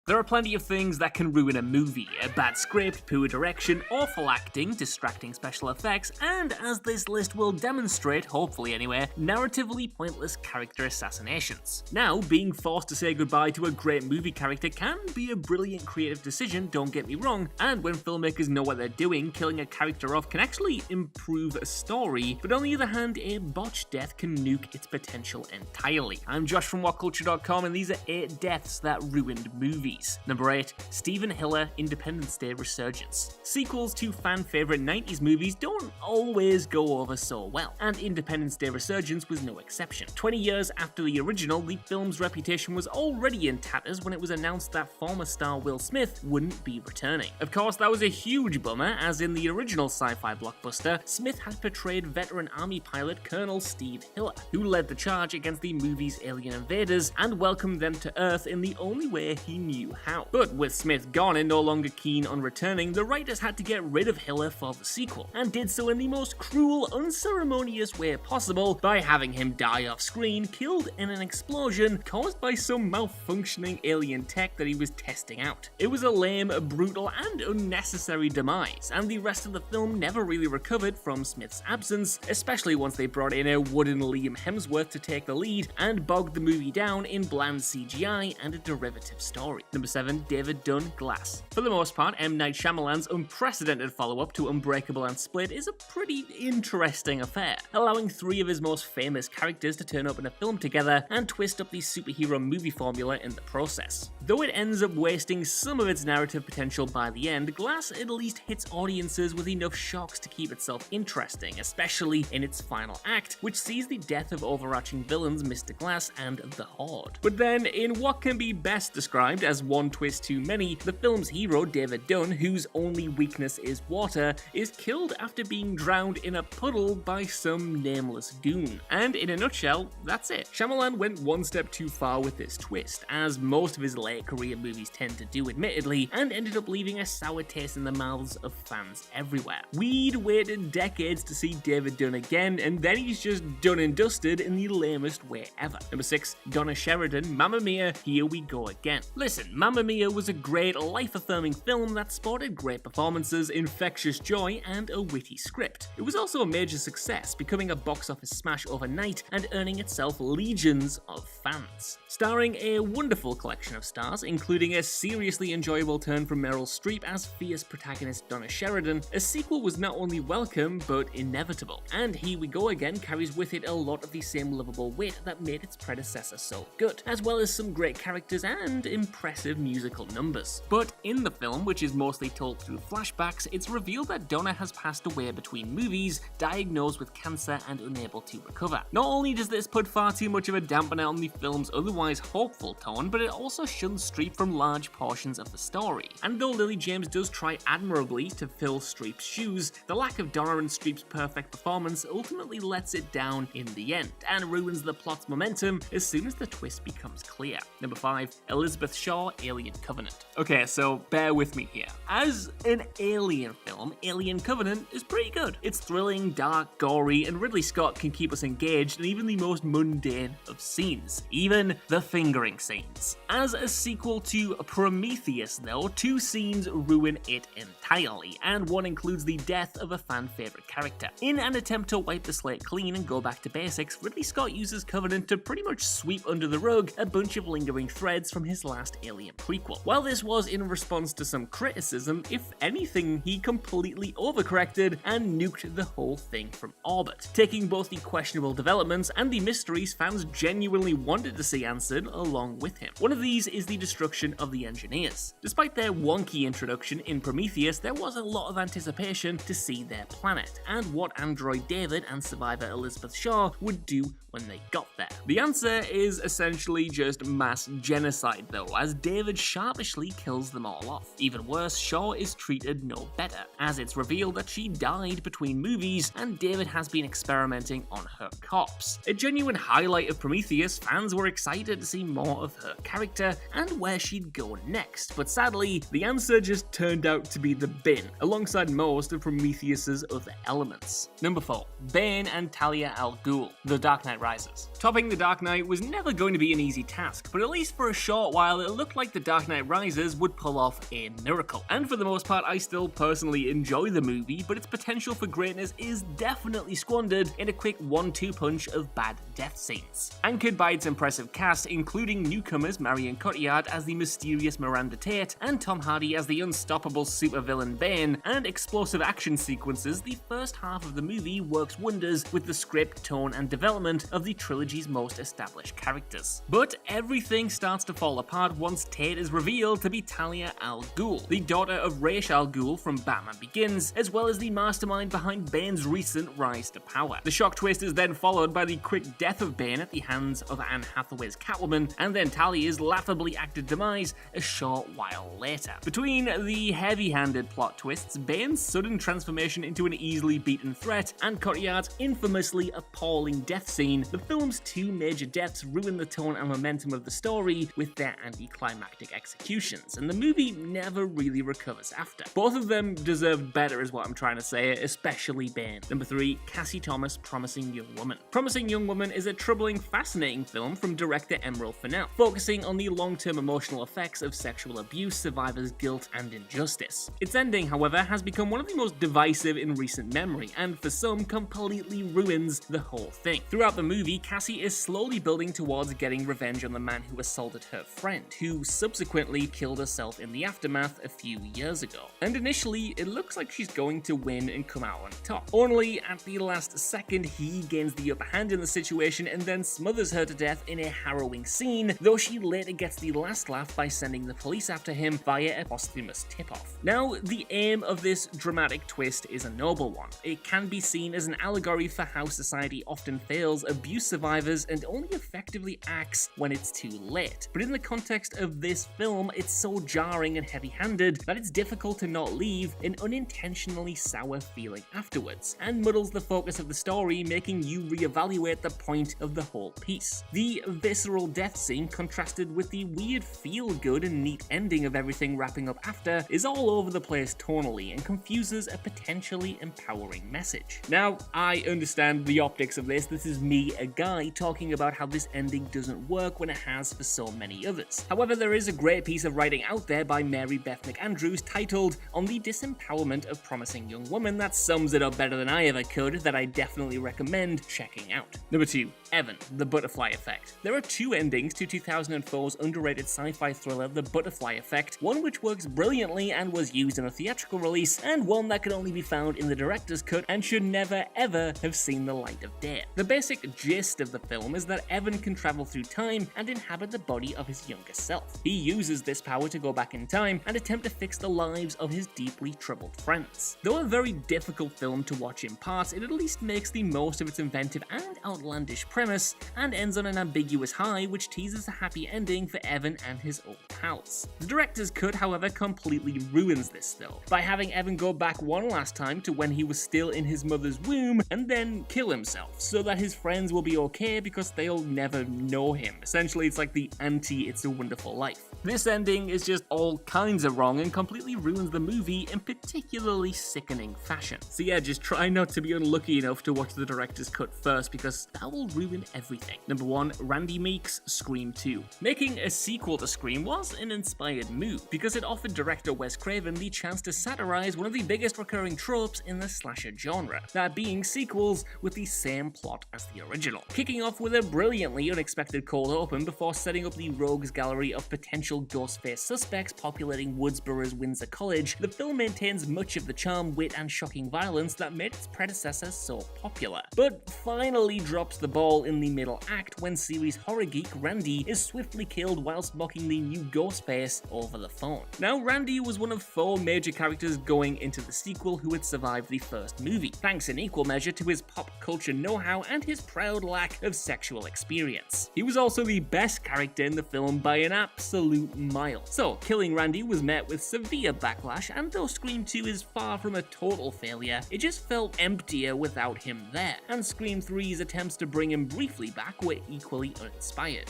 There are plenty of things that can ruin a movie: a bad script, poor direction, awful acting, distracting special effects, and as this list will demonstrate, hopefully anyway, narratively pointless character assassinations. Now, being forced to say goodbye to a great movie character can be a brilliant creative decision, don't get me wrong, and when filmmakers know what they're doing, killing a character off can actually improve a story, but on the other hand, a botched death can nuke its potential entirely. I'm Josh from Whatculture.com, and these are 8 deaths that ruined movies. Number 8, Stephen Hiller, Independence Day Resurgence. Sequels to fan-favourite 90s movies don't always go over so well, and Independence Day Resurgence was no exception. 20 years after the original, the film's reputation was already in tatters when it was announced that former star Will Smith wouldn't be returning. Of course, that was a huge bummer, as in the original sci-fi blockbuster, Smith had portrayed veteran Army pilot Colonel Steve Hiller, who led the charge against the movie's alien invaders and welcomed them to Earth in the only way he knew how. But with Smith gone and no longer keen on returning, the writers had to get rid of Hiller for the sequel, and did so in the most cruel, unceremonious way possible by having him die off screen, killed in an explosion caused by some malfunctioning alien tech that he was testing out. It was a lame, brutal, and unnecessary demise, and the rest of the film never really recovered from Smith's absence, especially once they brought in a wooden Liam Hemsworth to take the lead and bogged the movie down in bland CGI and a derivative story. Number 7, David Dunn, Glass. For the most part, M. Night Shyamalan's unprecedented follow-up to Unbreakable and Split is a pretty interesting affair, allowing 3 of his most famous characters to turn up in a film together and twist up the superhero movie formula in the process. Though it ends up wasting some of its narrative potential by the end, Glass at least hits audiences with enough shocks to keep itself interesting, especially in its final act, which sees the death of overarching villains Mr. Glass and the Horde. But then, in what can be best described as one twist too many, the film's hero, David Dunn, whose only weakness is water, is killed after being drowned in a puddle by some nameless goon. And in a nutshell, that's it. Shyamalan went one step too far with this twist, as most of his late career movies tend to do admittedly, and ended up leaving a sour taste in the mouths of fans everywhere. We'd waited decades to see David Dunn again, and then he's just done and dusted in the lamest way ever. Number 6, Donna Sheridan, Mamma Mia, Here We Go Again. Listen, Mamma Mia was a great, life-affirming film that sported great performances, infectious joy, and a witty script. It was also a major success, becoming a box office smash overnight and earning itself legions of fans. Starring a wonderful collection of stars, including a seriously enjoyable turn from Meryl Streep as fierce protagonist Donna Sheridan, a sequel was not only welcome, but inevitable. And Here We Go Again carries with it a lot of the same lovable wit that made its predecessor so good, as well as some great characters and impressive musical numbers. But in the film, which is mostly told through flashbacks, it's revealed that Donna has passed away between movies, diagnosed with cancer and unable to recover. Not only does this put far too much of a dampener on the film's otherwise hopeful tone, but it also shuns Streep from large portions of the story. And though Lily James does try admirably to fill Streep's shoes, the lack of Donna and Streep's perfect performance ultimately lets it down in the end, and ruins the plot's momentum as soon as the twist becomes clear. Number 5, Elizabeth Shaw, Alien Covenant. Okay, so bear with me here. As an Alien film, Alien Covenant is pretty good. It's thrilling, dark, gory, and Ridley Scott can keep us engaged in even the most mundane of scenes, even the fingering scenes. As a sequel to Prometheus, though, 2 scenes ruin it entirely, and one includes the death of a fan-favorite character. In an attempt to wipe the slate clean and go back to basics, Ridley Scott uses Covenant to pretty much sweep under the rug a bunch of lingering threads from his last Alien prequel. While this was in response to some criticism, if anything, he completely overcorrected and nuked the whole thing from orbit, taking both the questionable developments and the mysteries fans genuinely wanted to see answered along with him. One of these is the destruction of the engineers. Despite their wonky introduction in Prometheus, there was a lot of anticipation to see their planet, and what android David and survivor Elizabeth Shaw would do when they got there. The answer is essentially just mass genocide though, as David sharpishly kills them all off. Even worse, Shaw is treated no better, as it's revealed that she died between movies and David has been experimenting on her corpse. A genuine highlight of Prometheus, fans were excited to see more of her character and where she'd go next, but sadly, the answer just turned out to be the bin, alongside most of Prometheus's other elements. Number 4, Bane and Talia al Ghul, The Dark Knight Rises. Topping The Dark Knight was never going to be an easy task, but at least for a short while it looked like The Dark Knight Rises, would pull off a miracle. And for the most part, I still personally enjoy the movie, but its potential for greatness is definitely squandered in a quick 1-2 punch of bad death scenes. Anchored by its impressive cast, including newcomers Marion Cotillard as the mysterious Miranda Tate, and Tom Hardy as the unstoppable supervillain Bane, and explosive action sequences, the first half of the movie works wonders with the script, tone, and development of the trilogy's most established characters. But everything starts to fall apart once Tate is revealed to be Talia al Ghul, the daughter of Ra's al Ghul from Batman Begins, as well as the mastermind behind Bane's recent rise to power. The shock twist is then followed by the quick death of Bane at the hands of Anne Hathaway's Catwoman, and then Talia's laughably acted demise a short while later. Between the heavy-handed plot twists, Bane's sudden transformation into an easily beaten threat, and Cotillard's infamously appalling death scene, the film's two major deaths ruin the tone and momentum of the story with their anticlimactic executions, and the movie never really recovers after. Both of them deserved better is what I'm trying to say, especially Bane. Number 3, Cassie Thomas, Promising Young Woman. Promising Young Woman is a troubling, fascinating film from director Emerald Fennell, focusing on the long-term emotional effects of sexual abuse, survivors' guilt, and injustice. Its ending, however, has become one of the most divisive in recent memory, and for some, completely ruins the whole thing. Throughout the movie, Cassie is slowly building towards getting revenge on the man who assaulted her friend, who subsequently killed herself in the aftermath a few years ago. And initially, it looks like she's going to win and come out on top. Only at the last second, he gains the upper hand in the situation and then smothers her to death in a harrowing scene, though she later gets the last laugh by sending the police after him via a posthumous tip-off. Now, the aim of this dramatic twist is a noble one. It can be seen as an allegory for how society often fails abuse survivors and only effectively acts when it's too late. But in the context of this film, it's so jarring and heavy-handed that it's difficult to not leave an unintentionally sour feeling afterwards, and muddles the focus of the story, making you reevaluate the point of the whole piece. The visceral death scene, contrasted with the weird feel-good and neat ending of everything wrapping up after, is all over the place tonally and confuses a potentially empowering message. Now, I understand the optics of this. This is me, a guy, talking about how this ending doesn't work when it has for so many others. However, there is a great piece of writing out there by Mary Beth McAndrews titled On the Disempowerment of Promising Young Woman that sums it up better than I ever could, that I definitely recommend checking out. Number 2, Evan, The Butterfly Effect. There are two endings to 2004's underrated sci-fi thriller The Butterfly Effect, one which works brilliantly and was used in a theatrical release, and one that can only be found in the director's cut and should never ever have seen the light of day. The basic gist of the film is that Evan can travel through time and inhabit the body of his younger self. He uses this power to go back in time and attempt to fix the lives of his deeply troubled friends. Though a very difficult film to watch in parts, it at least makes the most of its inventive and outlandish premise, and ends on an ambiguous high which teases a happy ending for Evan and his old pals. The director's cut, however, completely ruins this though, by having Evan go back one last time to when he was still in his mother's womb and then kill himself, so that his friends will be okay because they'll never know him. Essentially, it's like the anti-It's a Wonderful Life. This ending is just all kinds of wrong and completely ruins the movie in particularly sickening fashion. So yeah, just try not to be unlucky enough to watch the director's cut first, because that will ruin everything. Number 1, Randy Meeks, Scream 2. Making a sequel to Scream was an inspired move, because it offered director Wes Craven the chance to satirize one of the biggest recurring tropes in the slasher genre, that being sequels with the same plot as the original. Kicking off with a brilliantly unexpected cold open before setting up the rogues gallery of potential Ghostface suspects populating Woodsboro's Windsor College, the film maintains much of the charm, wit, and shocking violence that made its predecessor so popular, but finally drops the ball in the middle act when series horror geek Randy is swiftly killed whilst mocking the new Ghostface over the phone. Now, Randy was one of 4 major characters going into the sequel who had survived the first movie, thanks in equal measure to his pop culture know-how and his proud lack of sexual experience. He was also the best character in the film by an absolute mile. So, killing Randy was met with severe backlash, and though Scream 2 is far from a total failure, it just felt emptier without him there, and Scream 3's attempts to bring him briefly back were equally uninspired.